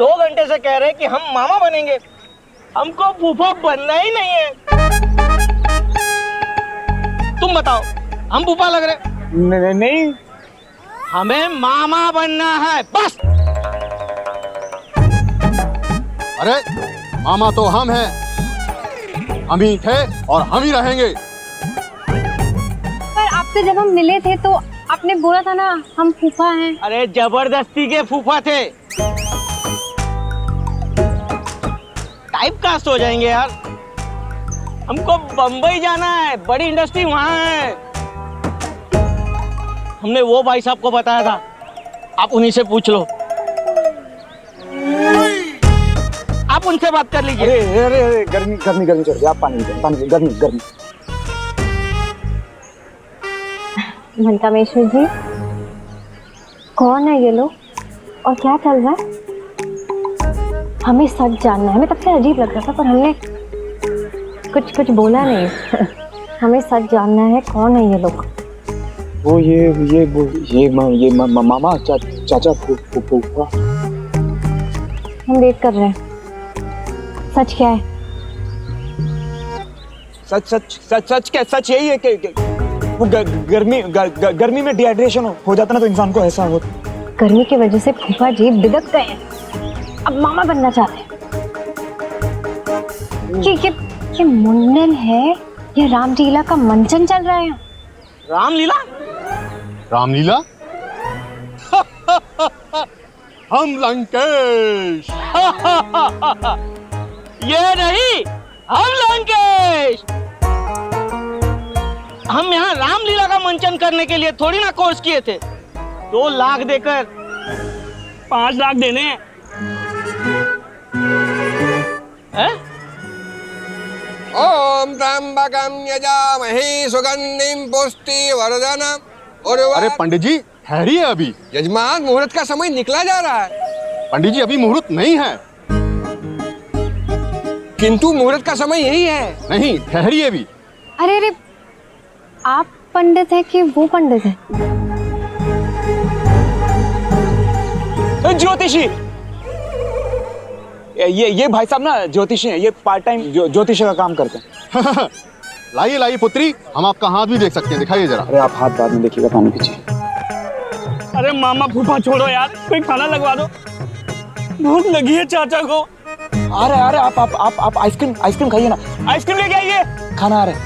2 घंटे से कह रहे हैं कि हम मामा बनेंगे, हमको फूफा बनना ही नहीं है। तुम बताओ, हम फूफा लग रहे? नहीं, हमें मामा बनना है बस। अरे मामा तो हम हैं, हम ही थे और हम ही रहेंगे। पर आपसे जब हम मिले थे तो आपने बोला था ना हम फूफा हैं। अरे जबरदस्ती के फूफा थे, टाइप कास्ट हो जाएंगे यार। हमको बंबई जाना है, बड़ी इंडस्ट्री वहां है। हमने वो भाई साहब को बताया था, आप उन्हीं से पूछ लो, आप उनसे बात कर लीजिए। अरे अरे अरे गर्मी गर्मी गर्मी चल रही है, आप पानी दो, पानी दो, गर्मी गर्मी। मनकामेश्वर जी, कौन है ये लोग और क्या चल रहा है? हमें सच जानना है। हमें तब से अजीब लग रहा था पर हमने कुछ बोला नहीं। हमें सच जानना है, कौन है ये लोग? वो ये मामा चाचा फूफा। हम वेट कर रहे हैं। सच क्या है? सच यही है कि वो गर्मी में डिहाइड्रेशन हो जाता ना, तो इंसान को ऐसा हो। गर्मी की वजह से फूफा जी बिदक गए हैं, अब मामा बनना चाहते हैं। ये मुंडन है, ये रामलीला का मंचन चल रहा है। रामलीला? रामलीला? हम लंकेश। ये नहीं, हम लंकेश। हम यहाँ रामलीला का मंचन करने के लिए थोड़ी ना कोर्स किए थे। 2 लाख देकर 5 लाख देने हैं? ओम त्र्यंबकं यजामहे सुगंधिं पुष्टिवर्धनम्। अरे पंडित जी ठहरिए, अभी यजमान मुहूर्त का समय निकला जा रहा है। पंडित जी अभी मुहूर्त नहीं है। किंतु मुहूर्त का समय यही है। नहीं, ठहरिए भी। अरे आप पंडित है कि वो पंडित है? ज्योतिषी, ये भाई साहब ना ज्योतिषी हैं, ये पार्ट टाइम ज्योतिषी का काम करते हैं। लाइए लाइए पुत्री, हम आपका हाथ भी देख सकते हैं, दिखाइए जरा। अरे आप हाथ बाद में देखिएगा, पानी पीछे। अरे मामा फूफा छोड़ो यार, कोई खाना लगवा दो, भूख लगी है चाचा को। अरे अरे आप आइसक्रीम खाइए ना। आइसक्रीम लेके आइए, खाना आ रहा है।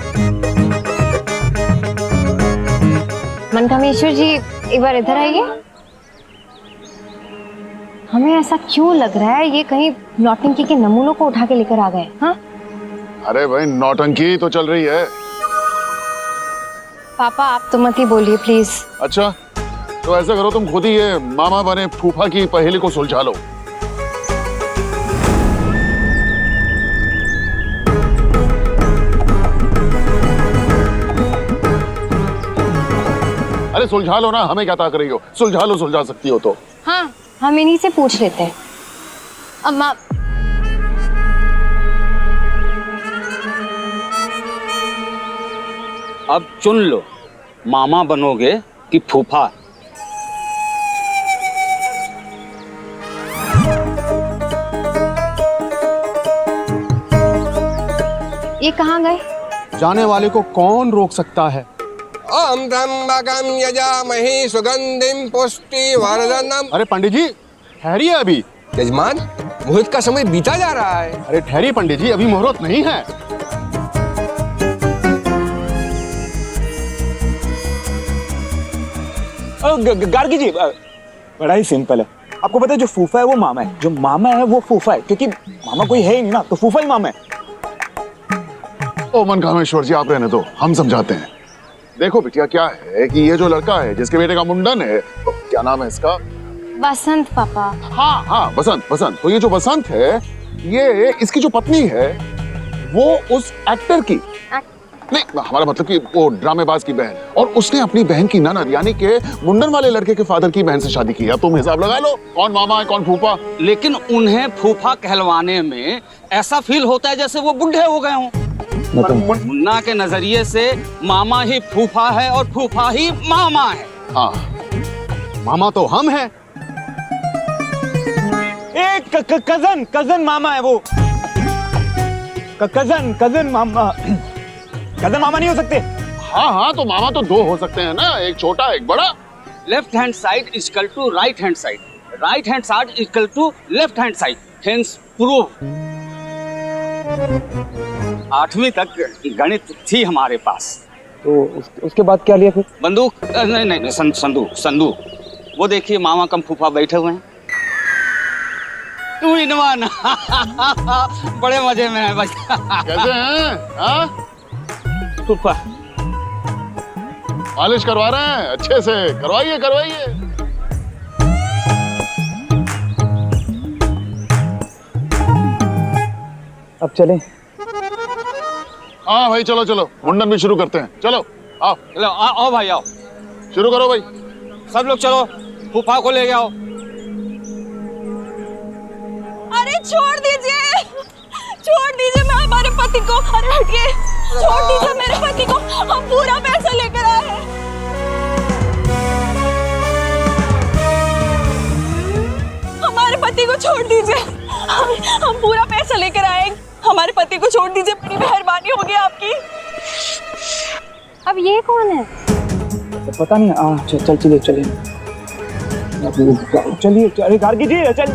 मनकामेश्वर जी एक बार इधर आइए। हमें ऐसा क्यों लग रहा है ये कहीं नौटंकी के नमूनों को उठा के लेकर आ गए? हाँ अरे भाई नौटंकी तो चल रही है। पापा आप तो मत ही बोलिए प्लीज। अच्छा तो ऐसा करो, तुम खुद ही ये मामा बने फूफा की पहेली को सुलझा लो। अरे सुलझा लो ना, हमें क्या ताक रही हो? सुलझा लो, सुलझा सकती हो तो। हाँ हम इन्हीं से पूछ लेते हैं। अम्मा अब चुन लो, मामा बनोगे कि फूफा? ये कहाँ गए? जाने वाले को कौन रोक सकता है? ओम त्र्यंबकं यजामहे सुगंधिं पुष्टिवर्धनम्। अरे पंडित जी ठहरिए अभी। यजमान मुहूर्त का समय बीता जा रहा है। अरे ठहरिए पंडित जी, अभी मुहूर्त नहीं है। गार्गी जी बड़ा ही सिंपल है। आपको पता है जो फूफा है वो मामा है, जो मामा है वो फूफा है, क्योंकि मामा कोई है ही नहीं ना, तो फूफा ही मामा है। ओ मनकामेश्वर जी आप रहने दो, हम समझाते हैं। देखो बिटिया क्या है कि ये जो लड़का है जिसके बेटे का मुंडन है, तो क्या नाम है इसका? बसंत पापा। हाँ हाँ बसंत। बसंत तो ये जो बसंत है, ये इसकी जो पत्नी है वो उस एक्टर की नहीं, हमारा मतलब कि वो ड्रामेबाज की बहन, और उसने अपनी बहन की ननद यानी के मुंडन वाले लड़के के फादर की बहन से शादी की है। तुम हिसाब लगा लो कौन मामा है कौन फूफा। लेकिन उन्हें फूफा कहलवाने में ऐसा फील होता है जैसे वो बुढ़े हो गए हों। पर मुन्ना के नजरिए से मामा ही फूफा है और फूफा ही मामा है। हाँ मामा तो हम हैं। अरे कजन कजन मामा है वो। कजन कजन मामा, कजन मामा नहीं हो सकते। हाँ हाँ, तो मामा तो दो हो सकते हैं ना, एक छोटा एक बड़ा। Left hand side equal to right hand side, right hand side equal to left hand side, hence prove. 8वीं तक गणित थी हमारे पास। तो उसके बाद क्या लिया फिर? बंदूक नहीं नहीं, संदूक संदूक। वो देखिए मामा कम फूफा बैठे हुए हैं। Two in one. बड़े मजे में है भाई। कैसे हैं? हाँ? फूफा मालिश करवा रहे हैं? अच्छे से करवाइए करवाइए। अब चले? हाँ भाई चलो चलो, मुंडन भी शुरू करते हैं। चलो आओ। चलो आओ भाई आओ, शुरू करो भाई। सब लोग चलो, फूफा को ले जाओ। अरे छोड़ दीजिए, छोड़ दीजिए, मैं हमारे पति को, अरे हटिए, छोड़ दीजिए मेरे पति को, हम पूरा पैसा लेकर आए हैं। हमारे पति को छोड़ दीजिए, हम पूरा पैसा लेकर आए, हमारे पति को छोड़ दीजिए, बड़ी मेहरबानी होगी आपकी। अब ये कौन है? तो पता नहीं। चल चलिए चलिए चलिए। अरे गार्गी जी चल।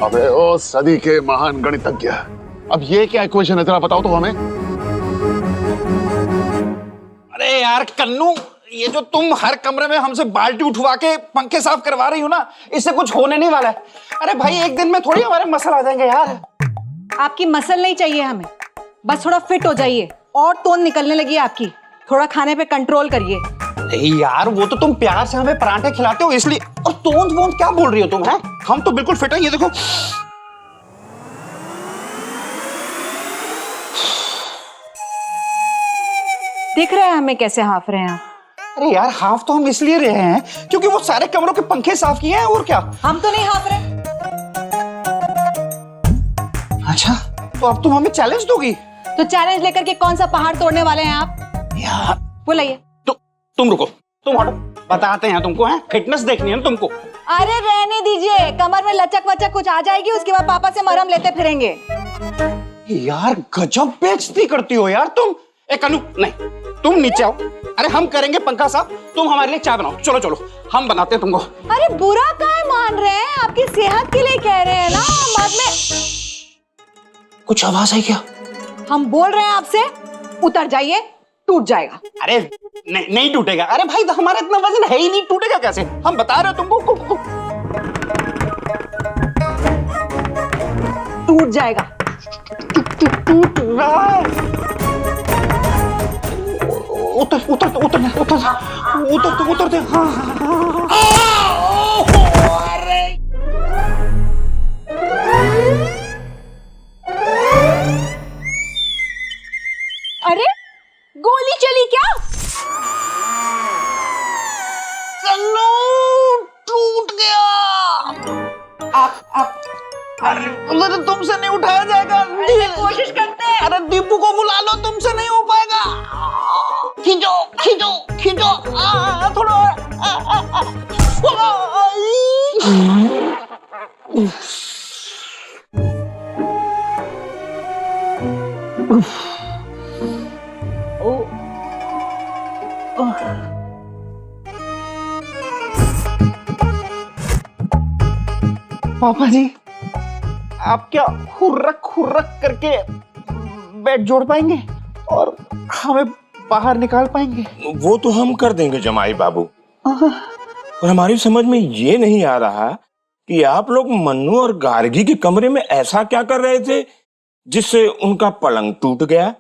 अबे ओ सदी के महान गणितज्ञ, अब ये क्या इक्वेशन है तेरा, बताओ तो हमें। अरे यार कन्नू, ये जो तुम हर कमरे में हमसे बाल्टी उठवा के पंखे साफ करवा रही हो ना, इससे कुछ होने नहीं वाला है। अरे भाई एक दिन में थोड़ी हमारे मसल आ जाएंगे यार। आपकी मसल नहीं चाहिए हमें, बस थोड़ा फिट हो जाइए। और तोंद निकलने लगी है आपकी, थोड़ा खाने पे कंट्रोल करिए। अरे यार वो तो तुम प्यार से हमें पराठे खिलाते हो इसलिए, और तोंद वोंद क्या बोल रही हो तुम? हैं, हम तो बिल्कुल फिट है, ये देखो। दिख रहा है हमें कैसे हाफ रहे हैं आप? अरे यार हाफ तो हम इसलिए रहे हैं क्योंकि वो सारे कमरों के पंखे साफ किए हैं, और क्या। हम तो नहीं हाफ रहे। अच्छा, तो अब तुम हमें चैलेंज दोगी? तो चैलेंज लेकर के कौन सा पहाड़ तोड़ने वाले हैं आप? यार बुलाइए। तुम रुको, तुम हटो, बताते हैं तुमको। हैं, फिटनेस देखनी है ना तुमको। अरे रहने दीजिए, कमर में लचक वचक कुछ आ जाएगी, उसके बाद पापा से मरहम लेते फिरेंगे। यार गजब बेइज्जती करती हो यार तुम। ए कन्नू, नहीं तुम नीचे आओ। अरे हम करेंगे पंखा साफ, तुम हमारे लिए चाय बनाओ। चलो चलो, हम बनाते हैं तुमको। अरे बुरा काहे मान रहे हैं, आपकी सेहत के लिए कह रहे हैं ना। बाद में कुछ आवाज आई क्या? हम बोल रहे हैं आपसे, उतर जाइए, टूट जाएगा। अरे नहीं टूटेगा। अरे भाई हमारा इतना वजन है ही नहीं, टूटेगा कैसे? हम बता रहे हो तुमको। टूट जाएगा। टूट रहा है। उतर दे। हाँ। अरे अरे गोली चली क्या? कन्नू टूट गया। अरे तुमसे नहीं उठाया जाएगा। कोशिश करते हैं। अरे दीपू को बुला लो, तुमसे नहीं हो पाएगा। खींचो खींचो खींचो। थोड़ा पापा जी, आप क्या खुर्रक करके बेड जोड़ पाएंगे और हमें बाहर निकाल पाएंगे? वो तो हम कर देंगे जमाई बाबू, पर हमारी समझ में ये नहीं आ रहा कि आप लोग मन्नू और गार्गी के कमरे में ऐसा क्या कर रहे थे जिससे उनका पलंग टूट गया।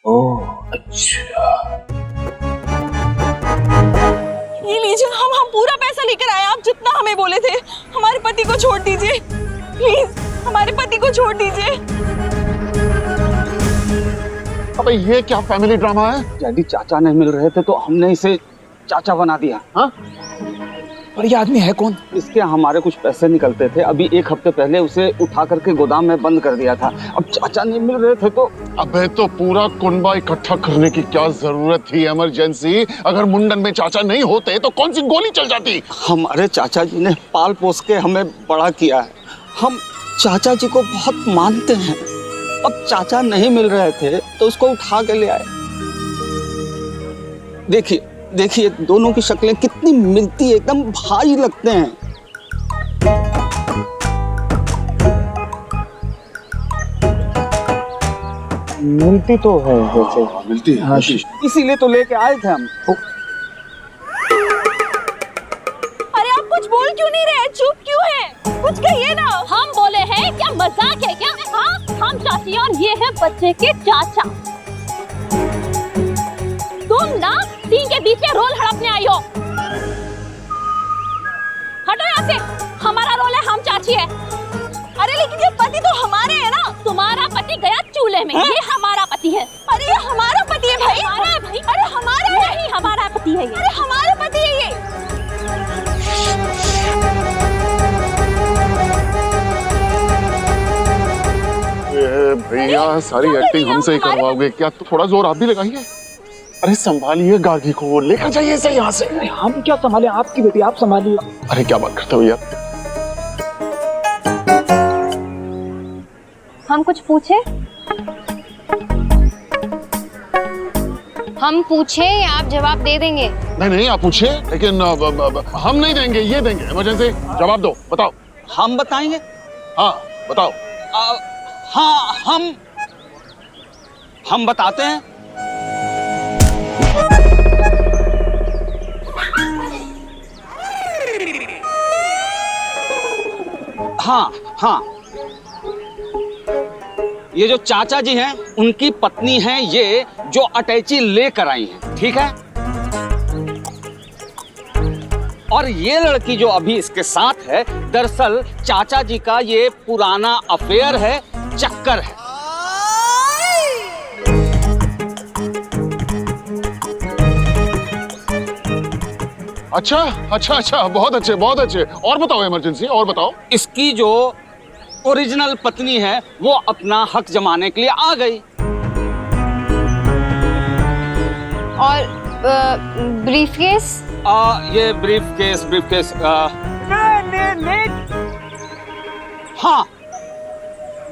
ओह अच्छा, ये लीजिए, हम पूरा पैसा लेकर आए, आप जितना हमें बोले थे। हमारे पति को छोड़ दीजिए प्लीज, हमारे पति को छोड़ दीजिए। अबे ये क्या फैमिली ड्रामा है? डैडी चाचा नहीं मिल रहे थे तो हमने इसे चाचा बना दिया। हाँ? और ये आदमी है कौन? इसके हमारे कुछ पैसे निकलते थे, अभी 1 हफ्ते पहले उसे उठा करके गोदाम में बंद कर दिया था। अब चाचा नहीं मिल रहे थे तो अबे तो पूरा कुनबा इकट्ठा करने की क्या जरूरत थी? इमरजेंसी, अगर मुंडन में चाचा नहीं होते तो कौन सी गोली चल जाती? हमारे चाचा जी ने पाल पोस के हमें बड़ा किया है, हम चाचा जी को बहुत मानते हैं। अब चाचा नहीं मिल रहे थे तो उसको उठा के ले आए। देखिए देखिए दोनों की शक्लें कितनी मिलती है, एकदम भाई लगते हैं। मिलती तो है वैसे। मिलती है। हाँ, इसीलिए तो लेके आए थे हम। अरे आप कुछ बोल क्यों नहीं रहे? चुप क्यों है? कुछ कहिए ना। हम बोले हैं क्या मजाक है क्या? हाँ, हम चाची और ये है बच्चे के चाचा। तुम ना सीन के बीच में रोल हड़पने आई हो। हटो यहाँ से। हमारा रोल है, हम चाची है। अरे लेकिन ये पति तो हमारे है ना। तुम्हारा पति गया चूल्हे में, ये हमारा पति है। अरे ये हमारा पति है भाई। हमारा है भाई। अरे हमारा है। नहीं, हमारा पति है ये। अरे हमारा पति है ये। ये भैया सारी एक्टिंग हमसे ही करवाओगे क्या? तो थोड़ा जोर आप भी लगाइए। अरे संभालिए गार्गी को, लेकर जाइए इसे यहाँ से। अरे हम क्या संभाले, आपकी बेटी आप संभालिए। अरे क्या बात करते हो भैया? हम कुछ पूछे? हम पूछे या आप जवाब दे देंगे? नहीं नहीं आप पूछिए, लेकिन हम नहीं देंगे, ये देंगे। इमरजेंसी जवाब दो, बताओ। हम बताएंगे? हाँ बताओ। हाँ हम बताते हैं। हाँ ये जो चाचा जी हैं उनकी पत्नी हैं ये, जो अटैची लेकर आई हैं, ठीक है? और ये लड़की जो अभी इसके साथ है, दरअसल चाचा जी का ये पुराना अफेयर है, चक्कर है। अच्छा अच्छा अच्छा, बहुत अच्छे बहुत अच्छे। और बताओ इमरजेंसी, और बताओ। इसकी जो ओरिजिनल पत्नी है वो अपना हक जमाने के लिए आ गई। और ब्रीफकेस? ये ब्रीफकेस हाँ,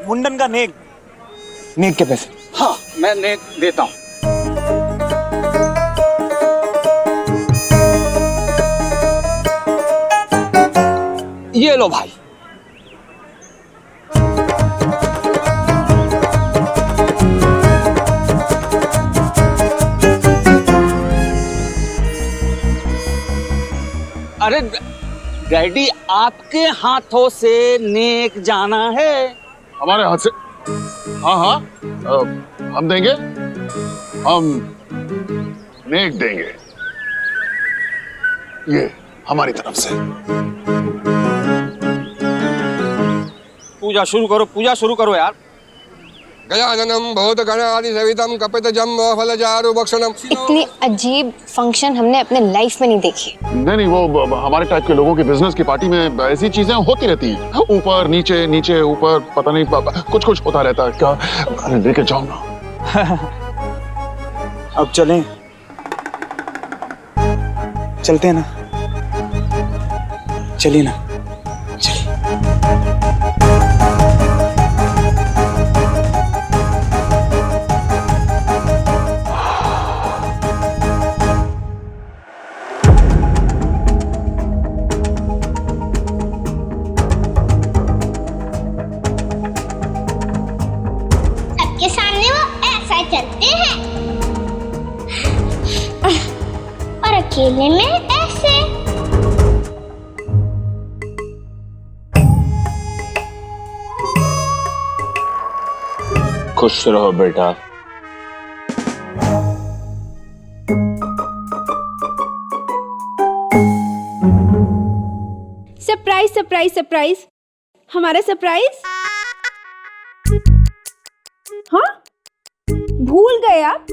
मुंडन का नेक के पैसे। हाँ मैं नेक देता हूँ। ये लो भाई। अरे डैडी आपके हाथों से नेक जाना है। हमारे हाथ से? हाँ हाँ हम देंगे, हम नेक देंगे, ये हमारी तरफ से। पूजा शुरू करो यार। गजाननम भूतगणादि सवितम कपितजम फलचारु भक्षणम। इतनी अजीब फंक्शन हमने अपने लाइफ में नहीं देखी। नहीं वो हमारे टाइप के लोगों की बिजनेस की पार्टी में ऐसी चीजें होती रहती हैं, ऊपर नीचे नीचे ऊपर, पता नहीं कुछ कुछ होता रहता है। क्या? अरे लेके जाओ ना। अब चलें, चलते हैं ना, चलिए ना, चलिए। सबके सामने वो ऐसा चलते हैं और अकेले में ऐसे। खुश रहो बेटा। सरप्राइज सरप्राइज सरप्राइज, हमारा सरप्राइज। हाँ भूल गए आप?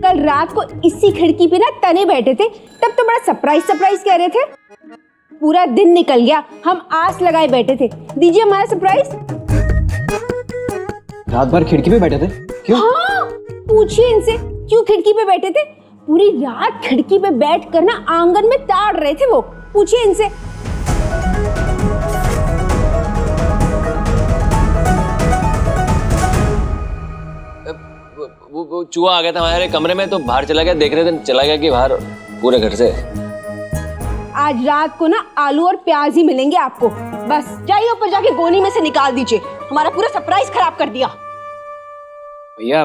कल रात को इसी खिड़की पे ना तने बैठे थे, तब तो बड़ा सरप्राइज सरप्राइज कह रहे थे। पूरा दिन निकल गया, हम आस लगाए बैठे थे, दीजिए हमारा सरप्राइज। रात भर खिड़की पे बैठे थे? क्यों? हाँ, पूछिए इनसे क्यों खिड़की पे बैठे थे। पूरी रात खिड़की पे बैठ कर ना आंगन में ताड़ रहे थे वो, पूछिए इनसे। वो चूहा आ गया था हमारे कमरे में, तो बाहर चला गया, देख रहे थे, चला गया कि बाहर पूरे घर से। आज रात को ना आलू और प्याज ही मिलेंगे आपको। बस जाइए ऊपर जाके गोनी में से निकाल दीजिए, हमारा पूरा सरप्राइज खराब कर दिया। भैया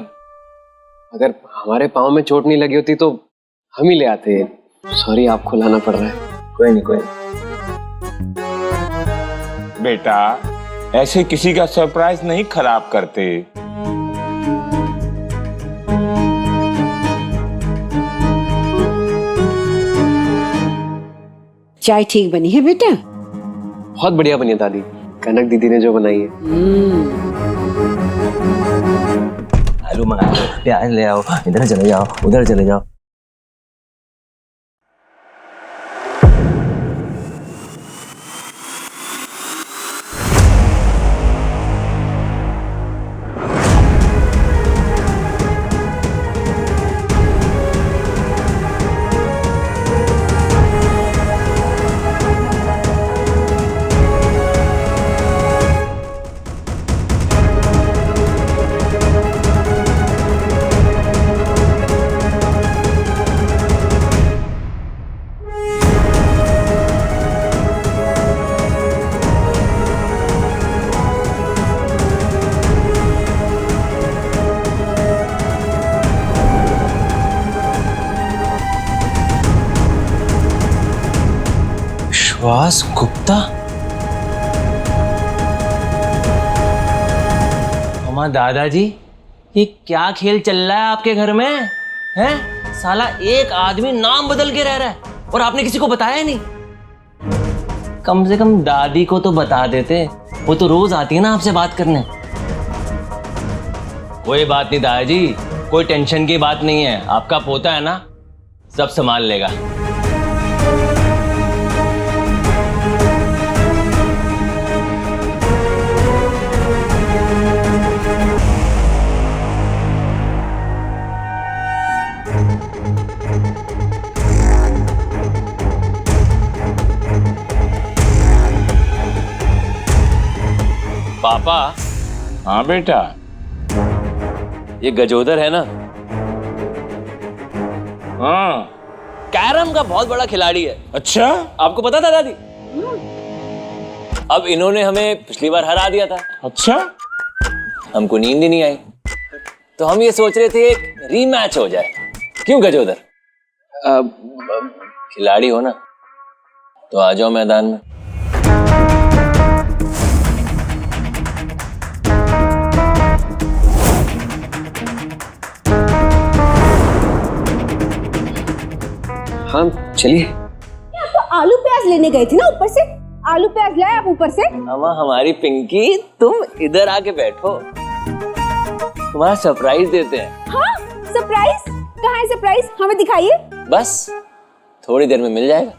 अगर हमारे पाँव में चोट नहीं लगी होती तो हम ही ले आते। सॉरी, आपको लाना पड़ रहा है। कोई नहीं, कोई नहीं। बेटा ऐसे किसी का सरप्राइज नहीं खराब करते। चाय ठीक बनी है बेटा? बहुत बढ़िया बनी है दादी, कनक दीदी ने जो बनाई है। आलू मंगा लो, प्याज ले आओ, इधर चले जाओ, उधर चले जाओ। विश्वास गुप्ता? मामा दादाजी, ये क्या खेल चल रहा है आपके घर में? हैं? साला एक आदमी नाम बदल के रह रहा है और आपने किसी को बताया नहीं। कम से कम दादी को तो बता देते, वो तो रोज आती है ना आपसे बात करने। कोई बात नहीं दादाजी, कोई टेंशन की बात नहीं है, आपका पोता है ना, सब संभाल लेगा। पापा। हाँ बेटा। ये गजोदर है ना? हाँ। कैरम का बहुत बड़ा खिलाड़ी है। अच्छा? आपको पता था दादी? अब इन्होंने हमें पिछली बार हरा दिया था। अच्छा? हमको नींद ही नहीं आई, तो हम ये सोच रहे थे एक रीमैच हो जाए। क्यों गजोदर? खिलाड़ी हो ना, तो आ जाओ मैदान में। हाँ चलिए। आप तो आलू प्याज लेने गए थे ना ऊपर से, आलू प्याज लाए आप ऊपर से? मामा हमारी पिंकी, तुम इधर आके बैठो, तुम्हारा सरप्राइज देते हैं। हाँ सरप्राइज? कहाँ है सरप्राइज, हमें दिखाइए। बस थोड़ी देर में मिल जाएगा।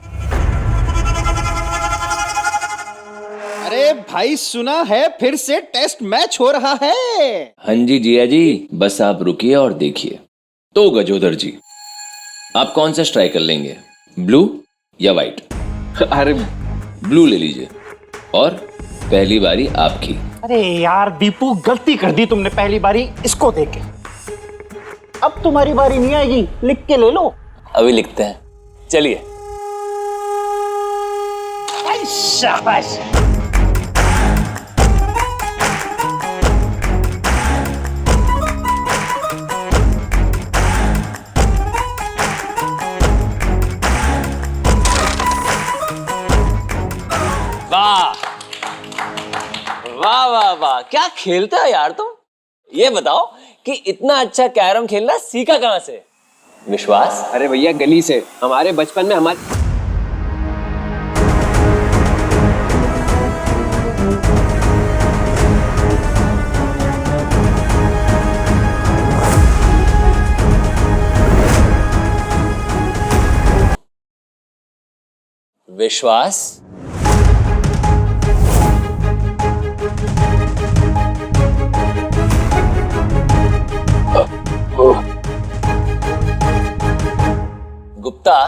अरे भाई सुना है फिर से टेस्ट मैच हो रहा है? हाँ जी जिया जी, बस आप रुकिए और देखिए। तो गजोदर जी, आप कौन सा स्ट्राइकर लेंगे, ब्लू या व्हाइट? अरे ब्लू ले लीजिए, और पहली बारी आपकी। अरे यार दीपू, गलती कर दी तुमने पहली बारी इसको देके। अब तुम्हारी बारी नहीं आएगी, लिख के ले लो। अभी लिखते हैं, चलिए। शाबाश। वाह वाह वाह वाह, क्या खेलते हो यार तुम। ये बताओ कि इतना अच्छा कैरम खेलना सीखा कहां से? विश्वास? अरे भैया गली से, हमारे बचपन में हमारे विश्वास। गुप्ता।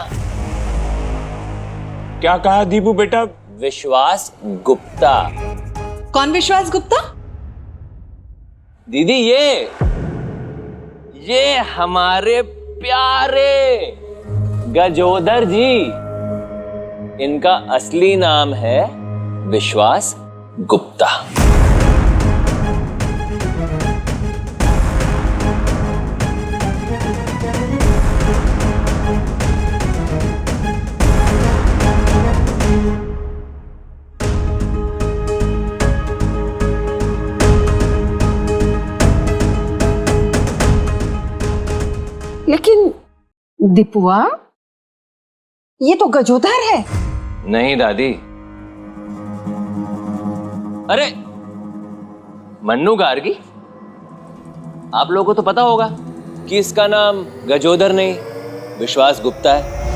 क्या कहा दीपू बेटा? विश्वास गुप्ता। कौन विश्वास गुप्ता? दीदी ये हमारे प्यारे गजोदर जी। इनका असली नाम है विश्वास गुप्ता। लेकिन दीपुआ, ये तो गजोदर है। नहीं दादी, अरे मन्नू गार्गी। आप लोगों को तो पता होगा कि इसका नाम गजोदर नहीं विश्वास गुप्ता है।